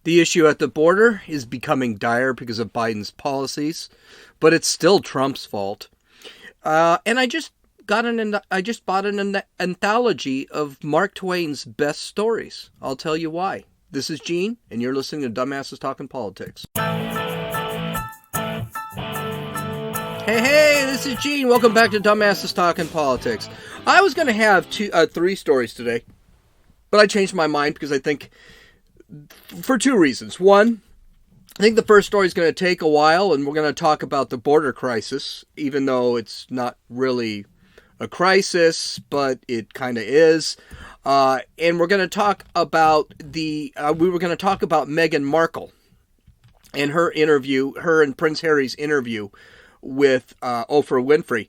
The issue at the border is becoming dire because of Biden's policies, but it's still Trump's fault. And I just bought an anthology of Mark Twain's best stories. I'll tell you why. This is Gene, and you're listening to Dumbasses Talking Politics. Hey, this is Gene. Welcome back to Dumbasses Talking Politics. I was going to have three stories today, but I changed my mind because I think for two reasons. One, I think the first story is going to take a while, and we're going to talk about the border crisis, even though it's not really a crisis, but it kind of is. And we're going to talk about we were going to talk about Meghan Markle and her and Prince Harry's interview with Oprah Winfrey,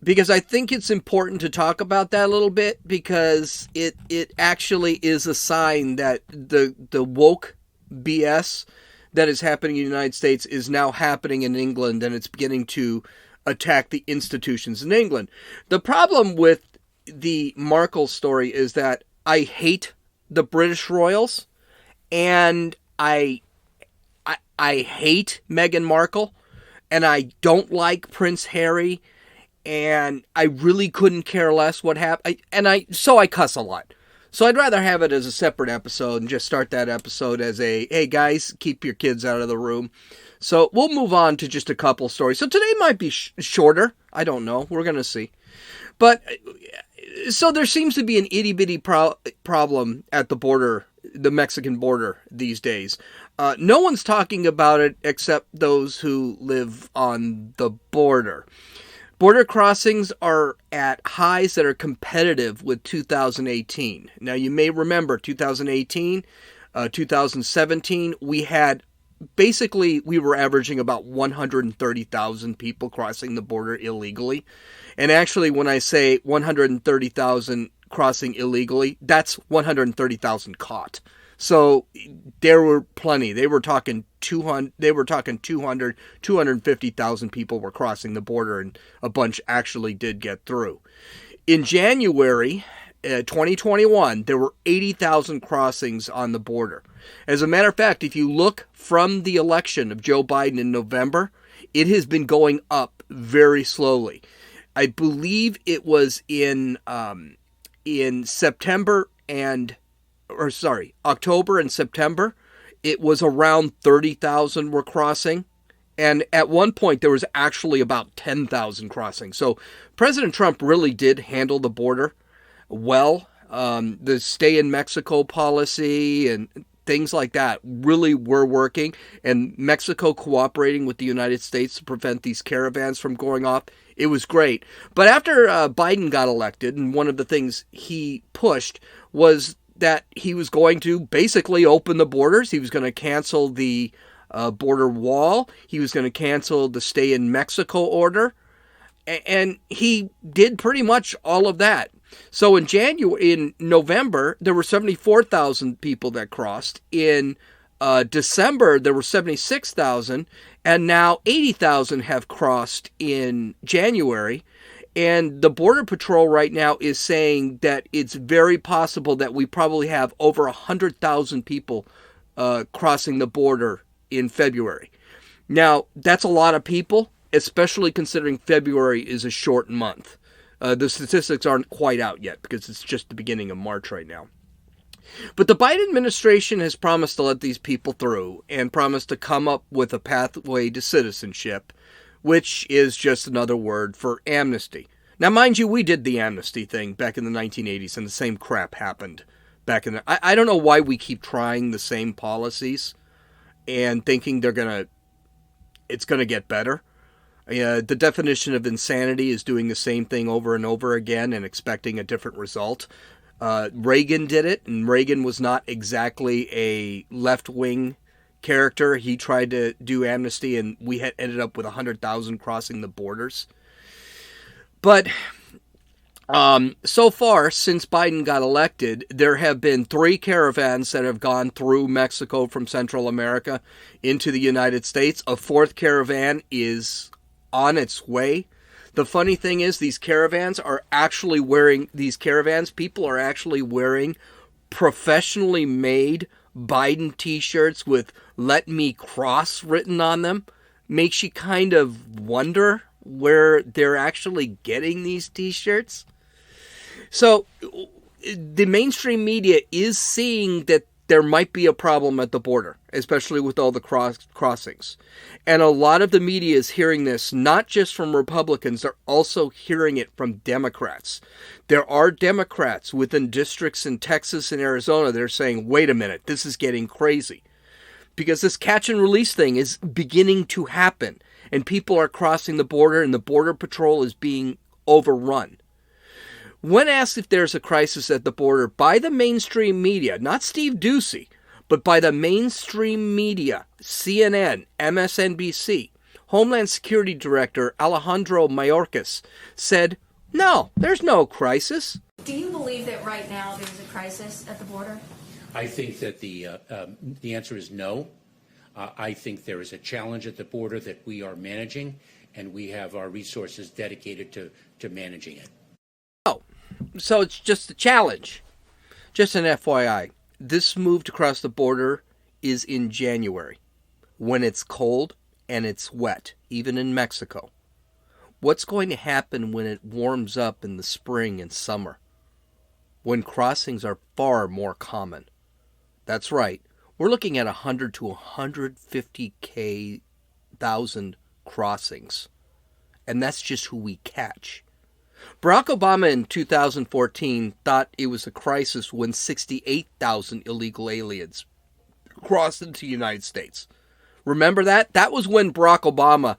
because I think it's important to talk about that a little bit, because it actually is a sign that the woke BS that is happening in the United States is now happening in England, and it's beginning to attack the institutions in England. The problem with the Markle story is that I hate the British royals, and I hate Meghan Markle, and I don't like Prince Harry, and I really couldn't care less what happened. So I cuss a lot. So I'd rather have it as a separate episode and just start that episode as hey guys, keep your kids out of the room. So we'll move on to just a couple stories. So today might be shorter. I don't know. We're going to see. But so there seems to be an itty-bitty problem at the border, the Mexican border these days. No one's talking about it except those who live on the border. Border crossings are at highs that are competitive with 2018. Now, you may remember 2018, 2017, we were averaging about 130,000 people crossing the border illegally. And actually, when I say 130,000 crossing illegally, that's 130,000 caught. So there were plenty. They were talking 250,000 people were crossing the border, and a bunch actually did get through. In January 2021, there were 80,000 crossings on the border. As a matter of fact, if you look from the election of Joe Biden in November, it has been going up very slowly. I believe it was in October and September, it was around 30,000 were crossing. And at one point, there was actually about 10,000 crossing. So President Trump really did handle the border well. The stay in Mexico policy and things like that really were working. And Mexico cooperating with the United States to prevent these caravans from going off, it was great. But after Biden got elected, and one of the things he pushed was that he was going to basically open the borders. He was going to cancel the border wall. He was going to cancel the stay in Mexico order. And he did pretty much all of that. So in November, there were 74,000 people that crossed. In December, there were 76,000. And now 80,000 have crossed in January. And the Border Patrol right now is saying that it's very possible that we probably have over 100,000 people crossing the border in February. Now, that's a lot of people, especially considering February is a short month. The statistics aren't quite out yet because it's just the beginning of March right now. But the Biden administration has promised to let these people through and promised to come up with a pathway to citizenship, which is just another word for amnesty. Now, mind you, we did the amnesty thing back in the 1980s, and the same crap happened back in the... I don't know why we keep trying the same policies and thinking it's going to get better. The definition of insanity is doing the same thing over and over again and expecting a different result. Reagan did it, and Reagan was not exactly a left-wing character. He tried to do amnesty, and we had ended up with 100,000 crossing the borders. But so far, since Biden got elected, there have been 3 caravans that have gone through Mexico from Central America into the United States. A 4th caravan is on its way. The funny thing is, people are actually wearing professionally made Biden t-shirts with "Let Me Cross" written on them makes you kind of wonder where they're actually getting these t-shirts. So the mainstream media is seeing that there might be a problem at the border, especially with all the crossings. And a lot of the media is hearing this, not just from Republicans, they're also hearing it from Democrats. There are Democrats within districts in Texas and Arizona that are saying, wait a minute, this is getting crazy. Because this catch and release thing is beginning to happen. And people are crossing the border and the Border Patrol is being overrun. When asked if there's a crisis at the border by the mainstream media, not Steve Doocy, but by the mainstream media, CNN, MSNBC, Homeland Security Director Alejandro Mayorkas said, no, there's no crisis. Do you believe that right now there's a crisis at the border? I think that the answer is no. I think there is a challenge at the border that we are managing, and we have our resources dedicated to managing it. Oh, so it's just a challenge. Just an FYI, this move to cross the border is in January, when it's cold and it's wet, even in Mexico. What's going to happen when it warms up in the spring and summer, when crossings are far more common? That's right. We're looking at 100 to 150,000 crossings. And that's just who we catch. Barack Obama in 2014 thought it was a crisis when 68,000 illegal aliens crossed into the United States. Remember that? That was when Barack Obama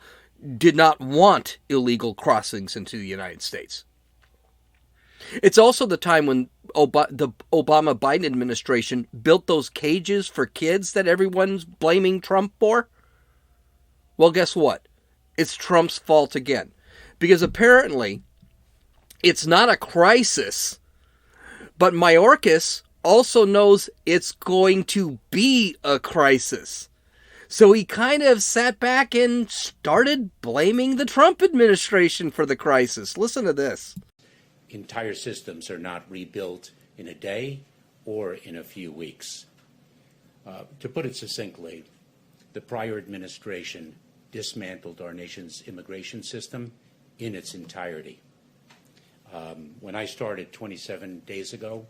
did not want illegal crossings into the United States. It's also the time when the Obama-Biden administration built those cages for kids that everyone's blaming Trump for. Well, guess what? It's Trump's fault again. Because apparently, it's not a crisis, but Mayorkas also knows it's going to be a crisis. So he kind of sat back and started blaming the Trump administration for the crisis. Listen to this. Entire systems are not rebuilt in a day or in a few weeks. To put it succinctly, the prior administration dismantled our nation's immigration system in its entirety. When I started 27 days ago,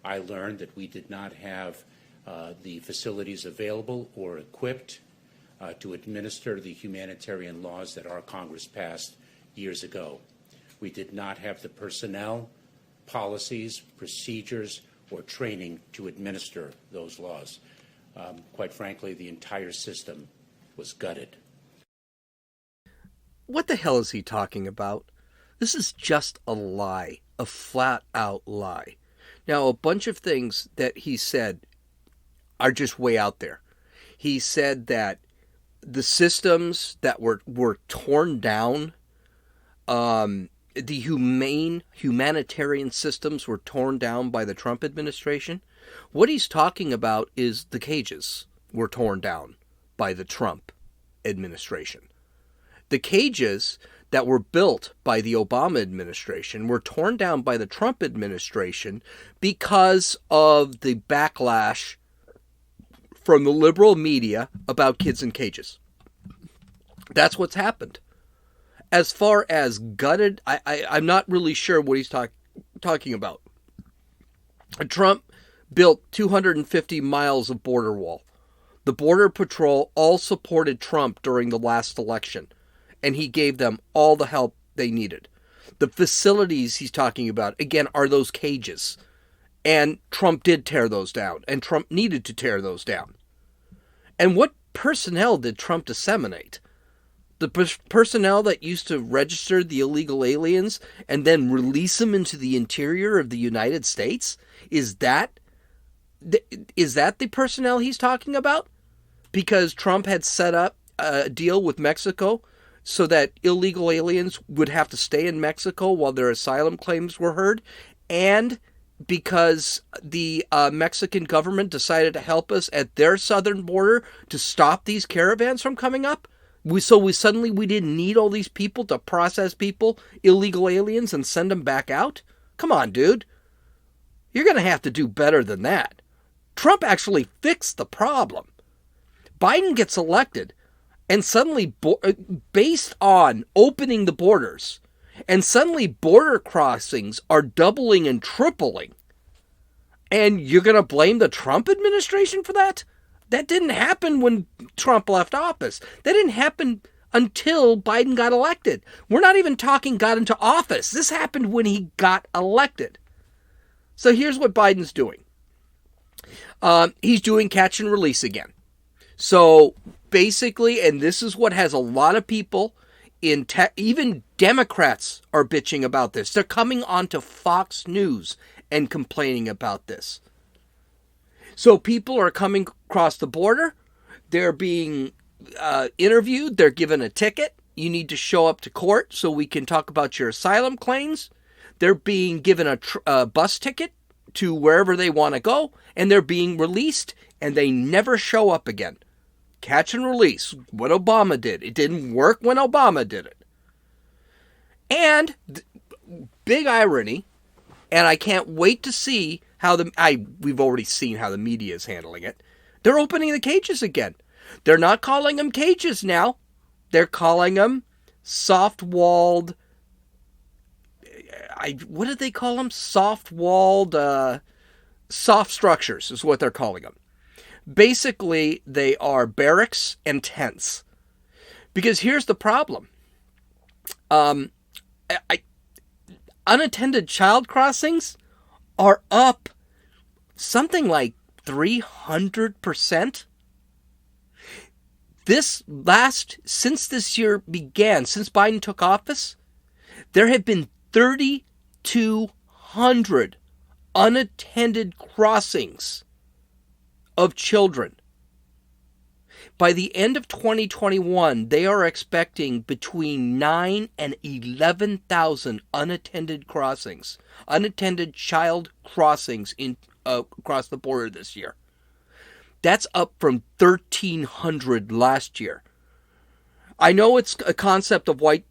I learned that we did not have the facilities available or equipped to administer the humanitarian laws that our Congress passed years ago. We did not have the personnel, policies, procedures, or training to administer those laws. Quite frankly, the entire system was gutted. What the hell is he talking about? This is just a lie, a flat-out lie. Now, a bunch of things that he said are just way out there. He said that the systems that were torn down, the humanitarian systems were torn down by the Trump administration. What he's talking about is the cages were torn down by the Trump administration. The cages that were built by the Obama administration were torn down by the Trump administration because of the backlash from the liberal media about kids in cages. That's what's happened. As far as gutted, I'm not really sure what he's talking about. Trump built 250 miles of border wall. The Border Patrol all supported Trump during the last election, and he gave them all the help they needed. The facilities he's talking about, again, are those cages. And Trump did tear those down, and Trump needed to tear those down. And what personnel did Trump disseminate? The personnel that used to register the illegal aliens and then release them into the interior of the United States? Is that the personnel he's talking about? Because Trump had set up a deal with Mexico so that illegal aliens would have to stay in Mexico while their asylum claims were heard, and because the Mexican government decided to help us at their southern border to stop these caravans from coming up. We suddenly didn't need all these people to process people, illegal aliens, and send them back out? Come on, dude. You're going to have to do better than that. Trump actually fixed the problem. Biden gets elected, and suddenly, based on opening the borders, and suddenly border crossings are doubling and tripling. And you're going to blame the Trump administration for that? That didn't happen when Trump left office. That didn't happen until Biden got elected. We're not even talking got into office. This happened when he got elected. So here's what Biden's doing. He's doing catch and release again. So basically, and this is what has a lot of people in even Democrats are bitching about this. They're coming onto Fox News and complaining about this. So people are coming across the border. They're being interviewed. They're given a ticket. You need to show up to court so we can talk about your asylum claims. They're being given a bus ticket to wherever they want to go, and they're being released, and they never show up again. Catch and release, what Obama did. It didn't work when Obama did it. And big irony, and I can't wait to see how we've already seen how the media is handling it. They're opening the cages again. They're not calling them cages now. They're calling them soft-walled, what did they call them? Soft-walled, soft structures is what they're calling them. Basically, they are barracks and tents. Because here's the problem. Unattended child crossings are up something like 300%. Since this year began, since Biden took office, there have been 3,200 unattended crossings of children. By the end of 2021, they are expecting between 9 and 11,000 unattended crossings, unattended child crossings across the border this year. That's up from 1,300 last year. I know it's a concept of white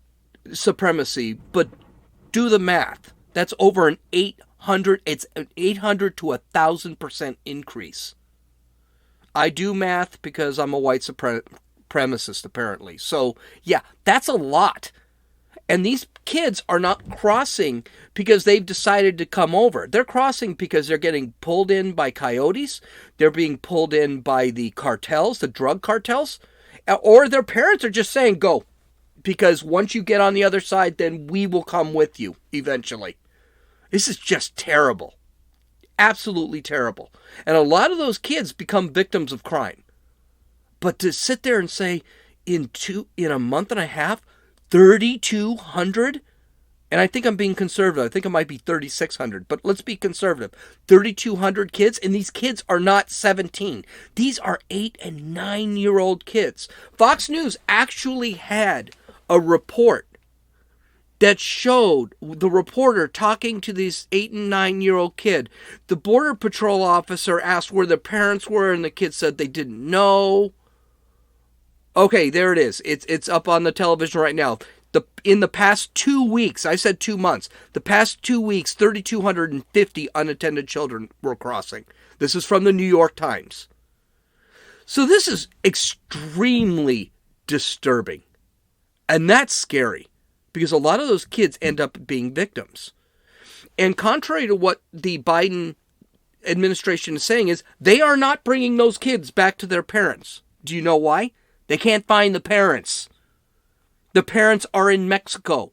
supremacy, but do the math. That's over an 800 to 1,000% increase. I do math because I'm a white supremacist, apparently. So, yeah, that's a lot. And these kids are not crossing because they've decided to come over. They're crossing because they're getting pulled in by coyotes. They're being pulled in by the cartels, the drug cartels. Or their parents are just saying, go. Because once you get on the other side, then we will come with you eventually. This is just terrible. Absolutely terrible. And a lot of those kids become victims of crime. But to sit there and say, in a month and a half, 3,200, and I think I'm being conservative. I think it might be 3,600, but let's be conservative. 3,200 kids, and these kids are not 17. These are 8 and 9-year-old kids. Fox News actually had a report that showed the reporter talking to this 8 and 9-year-old kid. The Border Patrol officer asked where the parents were, and the kid said they didn't know. Okay, there it is. It's up on the television right now. In the past 2 weeks, I said 2 months, the past 2 weeks, 3,250 unattended children were crossing. This is from the New York Times. So this is extremely disturbing. And that's scary. Because a lot of those kids end up being victims. And contrary to what the Biden administration is saying is, they are not bringing those kids back to their parents. Do you know why? They can't find the parents. The parents are in Mexico.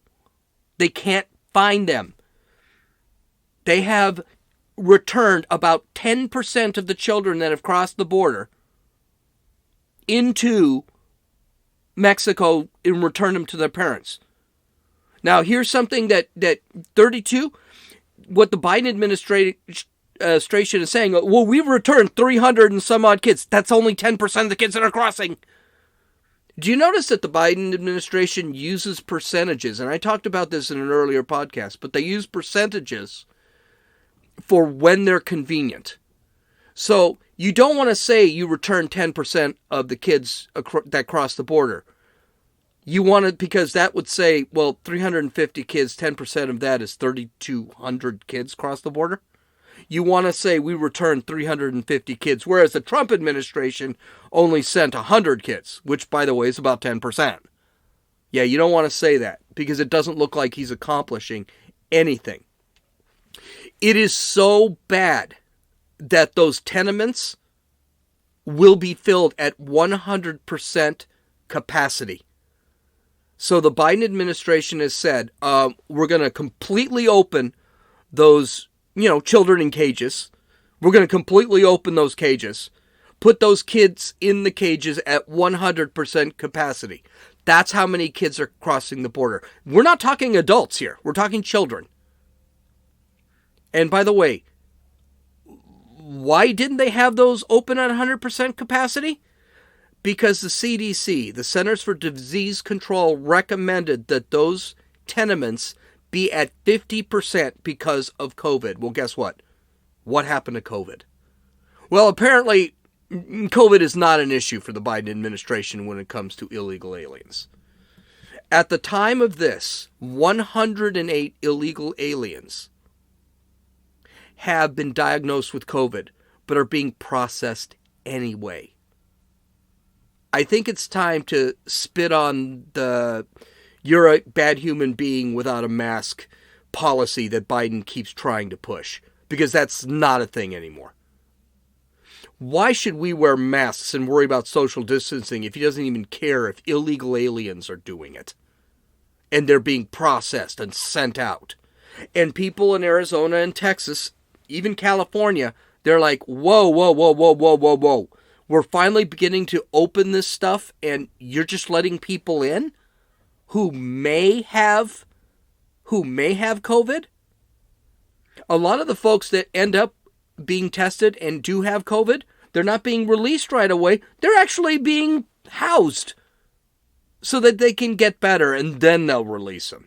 They can't find them. They have returned about 10% of the children that have crossed the border into Mexico and returned them to their parents. Now, here's something that 32, what the Biden administration is saying, well, we've returned 300 and some odd kids. That's only 10% of the kids that are crossing. Do you notice that the Biden administration uses percentages? And I talked about this in an earlier podcast, but they use percentages for when they're convenient. So you don't want to say you return 10% of the kids that cross the border. You want it because that would say, well, 350 kids, 10% of that is 3,200 kids cross the border. You want to say we returned 350 kids, whereas the Trump administration only sent 100 kids, which, by the way, is about 10%. Yeah, you don't want to say that because it doesn't look like he's accomplishing anything. It is so bad that those tenements will be filled at 100% capacity. So the Biden administration has said, we're going to completely open those, children in cages. We're going to completely open those cages, put those kids in the cages at 100% capacity. That's how many kids are crossing the border. We're not talking adults here. We're talking children. And by the way, why didn't they have those open at 100% capacity? Because the CDC, the Centers for Disease Control, recommended that those tenements be at 50% because of COVID. Well, guess what? What happened to COVID? Well, apparently, COVID is not an issue for the Biden administration when it comes to illegal aliens. At the time of this, 108 illegal aliens have been diagnosed with COVID, but are being processed anyway. I think it's time to spit on the "you're a bad human being without a mask" policy that Biden keeps trying to push, because that's not a thing anymore. Why should we wear masks and worry about social distancing if he doesn't even care if illegal aliens are doing it? And they're being processed and sent out. And people in Arizona and Texas, even California, they're like, whoa, whoa, whoa, whoa, whoa, whoa, whoa. We're finally beginning to open this stuff and you're just letting people in who may have COVID? A lot of the folks that end up being tested and do have COVID, they're not being released right away. They're actually being housed so that they can get better, and then they'll release them.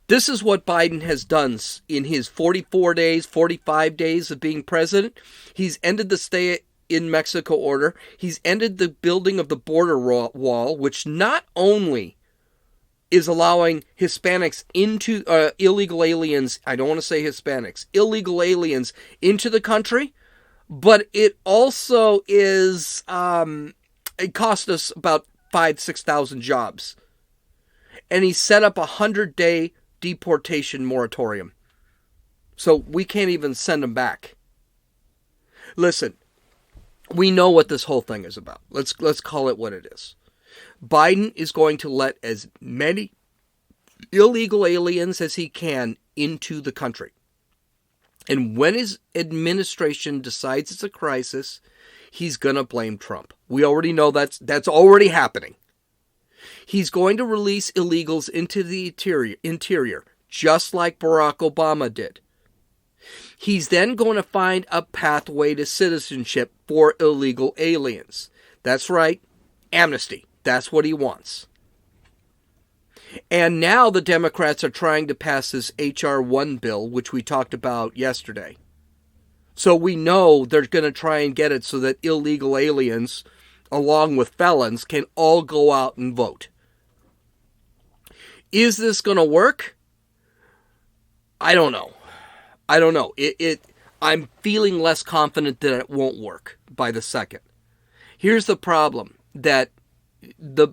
This is what Biden has done in his 44 days, 45 days of being president. He's ended the stay in Mexico order. He's ended the building of the border wall, which not only is allowing Hispanics into illegal aliens, I don't want to say Hispanics, illegal aliens into the country, but it also is, it cost us about 6,000 jobs. And he set up a 100-day deportation moratorium. So we can't even send them back. Listen, we know what this whole thing is about. Let's call it what it is. Biden is going to let as many illegal aliens as he can into the country. And when his administration decides it's a crisis, he's going to blame Trump. We already know that's already happening. He's going to release illegals into the interior, just like Barack Obama did. He's then going to find a pathway to citizenship for illegal aliens. That's right, amnesty. That's what he wants. And now the Democrats are trying to pass this H.R. 1 bill, which we talked about yesterday. So we know they're going to try and get it so that illegal aliens, along with felons, can all go out and vote. Is this going to work? I don't know. I'm feeling less confident that it won't work by the second. Here's the problem, that the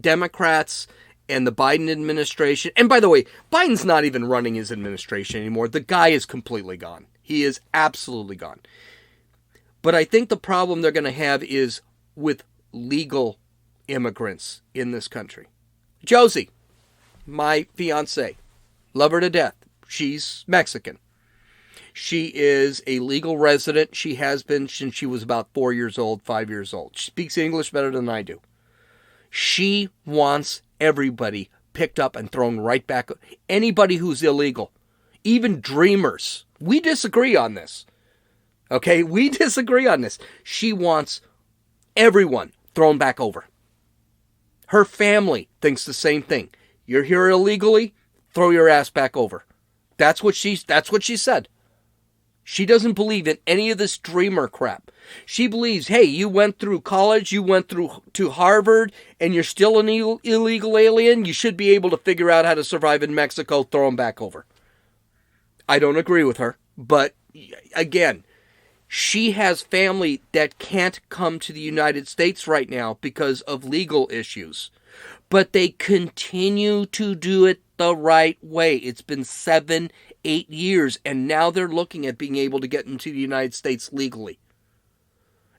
Democrats and the Biden administration, and by the way, Biden's not even running his administration anymore. The guy is completely gone. He is absolutely gone. But I think the problem they're going to have is with legal immigrants in this country. Josie, my fiance, love her to death. She's Mexican. She is a legal resident. She has been since she was about 4 years old, 5 years old. She speaks English better than I do. She wants everybody picked up and thrown right back. Anybody who's illegal, even dreamers. We disagree on this. Okay, we disagree on this. She wants everyone thrown back over. Her family thinks the same thing. You're here illegally, throw your ass back over. That's what she said. She doesn't believe in any of this dreamer crap. She believes, hey, you went through college, you went to Harvard, and you're still an illegal alien. You should be able to figure out how to survive in Mexico, throw them back over. I don't agree with her, but again, she has family that can't come to the United States right now because of legal issues. But they continue to do it the right way. It's been 7, 8 years, and now they're looking at being able to get into the United States legally.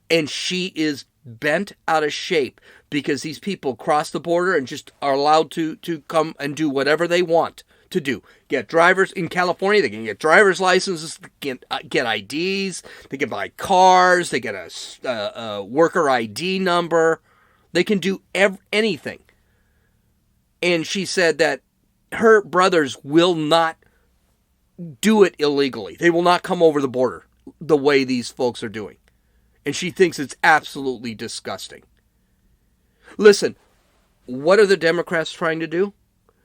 And she is bent out of shape because these people cross the border and just are allowed to come and do whatever they want to do. Get drivers in California, they can get driver's licenses, get IDs, they can buy cars, they get a worker ID number. They can do anything. And she said that her brothers will not do it illegally. They will not come over the border the way these folks are doing. And she thinks it's absolutely disgusting. Listen, what are the Democrats trying to do?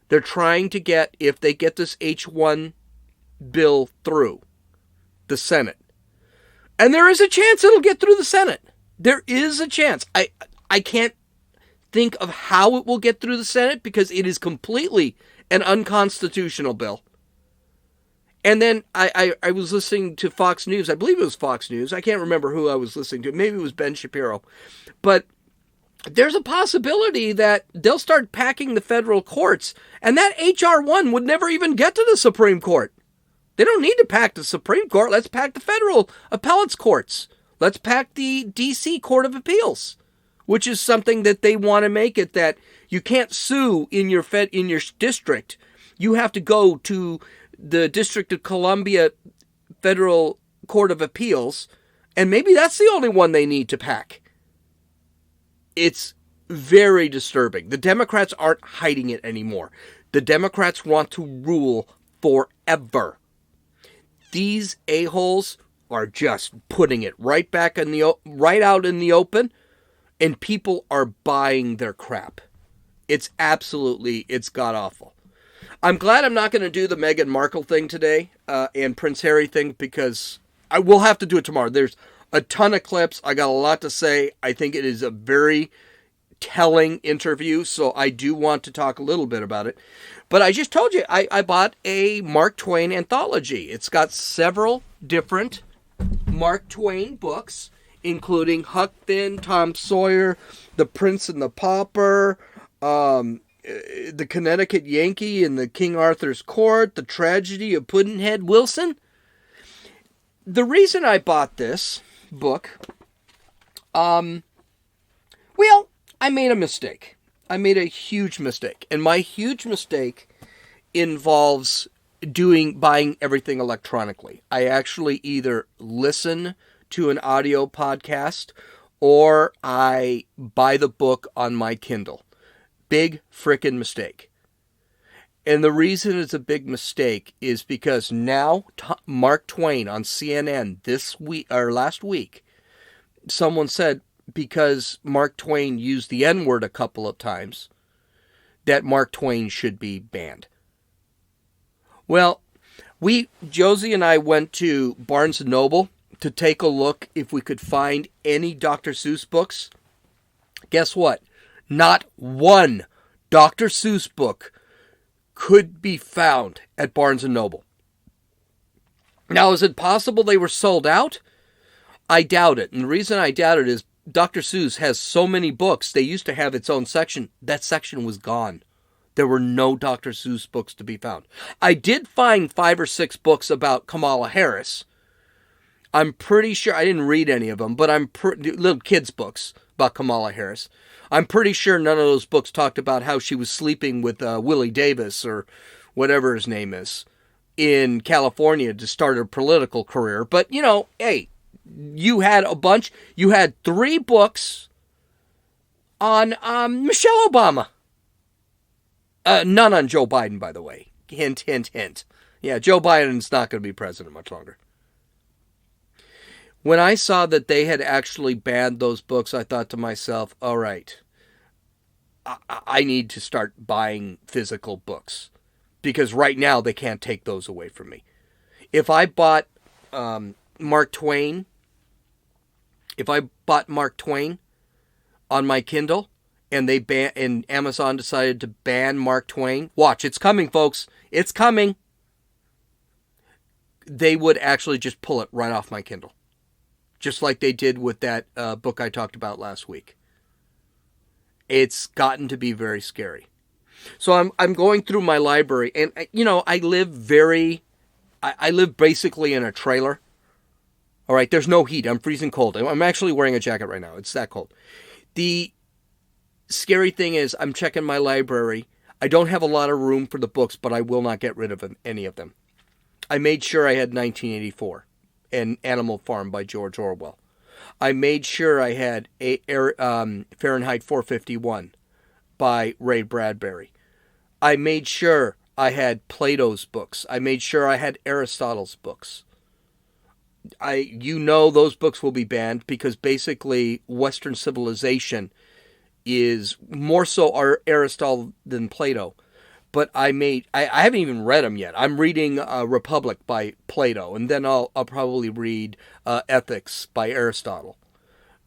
They're trying to get, if they get this H1 bill through the Senate, and there is a chance it'll get through the Senate. There is a chance. I can't think of how it will get through the Senate because it is completely an unconstitutional bill. And then I was listening to Fox News. I believe it was Fox News. I can't remember who I was listening to. Maybe it was Ben Shapiro. But there's a possibility that they'll start packing the federal courts, and that H.R. 1 would never even get to the Supreme Court. They don't need to pack the Supreme Court. Let's pack the federal appellates courts. Let's pack the D.C. Court of Appeals, which is something that they want to make it that you can't sue in your district. You have to go to the District of Columbia Federal Court of Appeals, and maybe that's the only one they need to pack. It's very disturbing. The Democrats aren't hiding it anymore. The Democrats want to rule forever. These a-holes are just putting it right back right out in the open, and people are buying their crap. It's god-awful. I'm glad I'm not going to do the Meghan Markle thing today and Prince Harry thing because I will have to do it tomorrow. There's a ton of clips. I got a lot to say. I think it is a very telling interview, so I do want to talk a little bit about it. But I just told you, I bought a Mark Twain anthology. It's got several different Mark Twain books, including Huck Finn, Tom Sawyer, The Prince and the Pauper, The Connecticut Yankee in the King Arthur's Court, The Tragedy of Pudd'nhead Wilson. The reason I bought this book, well, I made a mistake. I made a huge mistake. And my huge mistake involves buying everything electronically. I actually either listen to an audio podcast or I buy the book on my Kindle. Big frickin' mistake. And the reason it's a big mistake is because now Mark Twain on CNN last week, someone said because Mark Twain used the N-word a couple of times, that Mark Twain should be banned. Well, Josie and I went to Barnes & Noble to take a look if we could find any Dr. Seuss books. Guess what? Not one Dr. Seuss book could be found at Barnes & Noble. Now, is it possible they were sold out? I doubt it. And the reason I doubt it is Dr. Seuss has so many books. They used to have its own section. That section was gone. There were no Dr. Seuss books to be found. I did find 5 or 6 books about Kamala Harris. I'm pretty sure, I didn't read any of them, but little kids' books about Kamala Harris. I'm pretty sure none of those books talked about how she was sleeping with Willie Davis or whatever his name is in California to start a political career. But, hey, you had 3 books on Michelle Obama. None on Joe Biden, by the way. Hint, hint, hint. Yeah, Joe Biden's not going to be president much longer. When I saw that they had actually banned those books, I thought to myself, all right, I need to start buying physical books. Because right now they can't take those away from me. If I bought Mark Twain on my Kindle, and Amazon decided to ban Mark Twain, watch, it's coming, folks. It's coming. they would actually just pull it right off my Kindle. Just like they did with that book I talked about last week. It's gotten to be very scary. So I'm going through my library, and I live basically in a trailer. All right, there's no heat. I'm freezing cold. I'm actually wearing a jacket right now. It's that cold. The scary thing is I'm checking my library. I don't have a lot of room for the books, but I will not get rid of any of them. I made sure I had 1984 and Animal Farm by George Orwell. I made sure I had Fahrenheit 451 by Ray Bradbury. I made sure I had Plato's books. I made sure I had Aristotle's books. Those books will be banned because basically Western civilization is more so Aristotle than Plato. But I haven't even read them yet. I'm reading Republic by Plato, and then I'll probably read Ethics by Aristotle.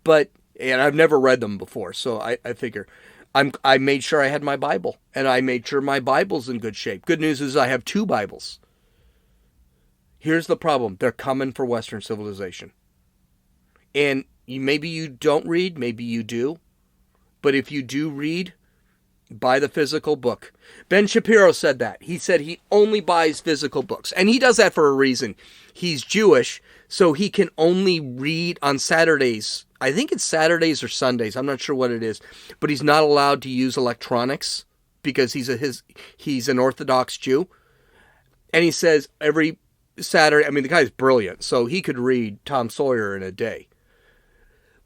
And I've never read them before, so I figure I made sure I had my Bible, and I made sure my Bible's in good shape. Good news is I have 2 Bibles. Here's the problem. They're coming for Western civilization. And maybe you don't read, maybe you do. But if you do read, buy the physical book. Ben Shapiro said that. He said he only buys physical books. And he does that for a reason. He's Jewish, so he can only read on Saturdays. I think it's Saturdays or Sundays. I'm not sure what it is. But he's not allowed to use electronics because he's an Orthodox Jew. And he says every Saturday, the guy's brilliant, so he could read Tom Sawyer in a day.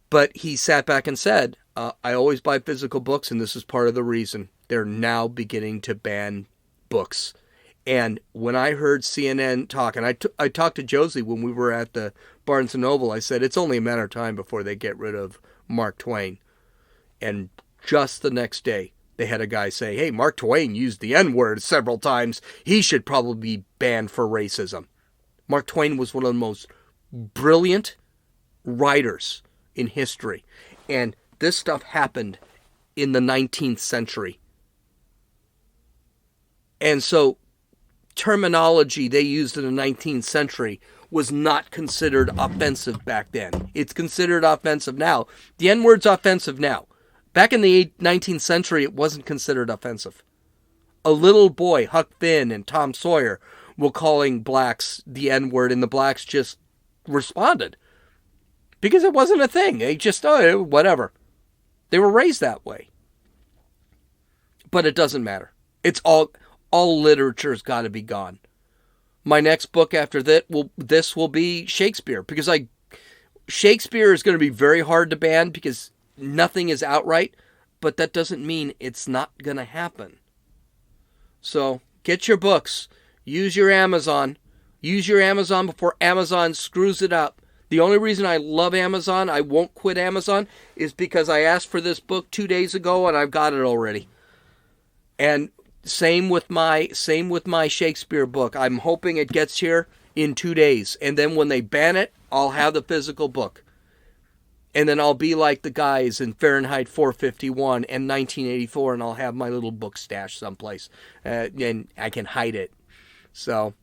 But he sat back and said, I always buy physical books, and this is part of the reason. They're now beginning to ban books. And when I heard CNN talk, and I talked to Josie when we were at the Barnes & Noble, I said, it's only a matter of time before they get rid of Mark Twain. And just the next day, they had a guy say, hey, Mark Twain used the N-word several times. He should probably be banned for racism. Mark Twain was one of the most brilliant writers in history. And this stuff happened in the 19th century. And so terminology they used in the 19th century was not considered offensive back then. It's considered offensive now. The N-word's offensive now. Back in the 19th century, it wasn't considered offensive. A little boy, Huck Finn and Tom Sawyer, were calling blacks the N-word, and the blacks just responded. Because it wasn't a thing. They just, whatever. They were raised that way. But it doesn't matter. It's all literature's got to be gone. My next book after this will be Shakespeare. Because Shakespeare is going to be very hard to ban because nothing is outright. But that doesn't mean it's not going to happen. So, get your books. Use your Amazon. Use your Amazon before Amazon screws it up. The only reason I love Amazon, I won't quit Amazon, is because I asked for this book 2 days ago and I've got it already. And same with my Shakespeare book. I'm hoping it gets here in 2 days. And then when they ban it, I'll have the physical book. And then I'll be like the guys in Fahrenheit 451 and 1984, and I'll have my little book stash someplace. And I can hide it. So,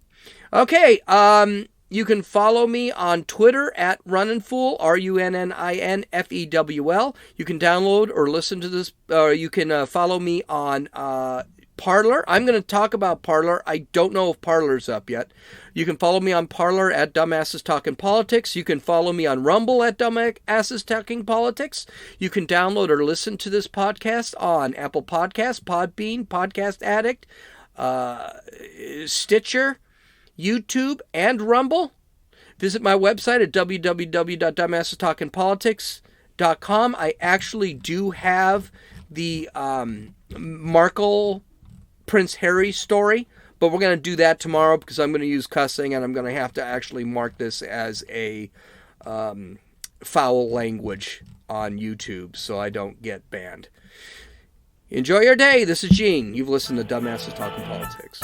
okay, you can follow me on Twitter at RunninFool, RunninFewl. You can download or listen to this, or you can follow me on Parler. I'm going to talk about Parler. I don't know if Parler's up yet. You can follow me on Parler at Dumbasses Talking Politics. You can follow me on Rumble at Dumbasses Talking Politics. You can download or listen to this podcast on Apple Podcasts, Podbean, Podcast Addict, Stitcher, YouTube, and Rumble. Visit my website at www.dumbassestalkingpolitics.com. I actually do have the Markle Prince Harry story, but we're going to do that tomorrow because I'm going to use cussing and I'm going to have to actually mark this as a foul language on YouTube so I don't get banned. Enjoy your day. This is Gene. You've listened to Dumbasses Talking Politics.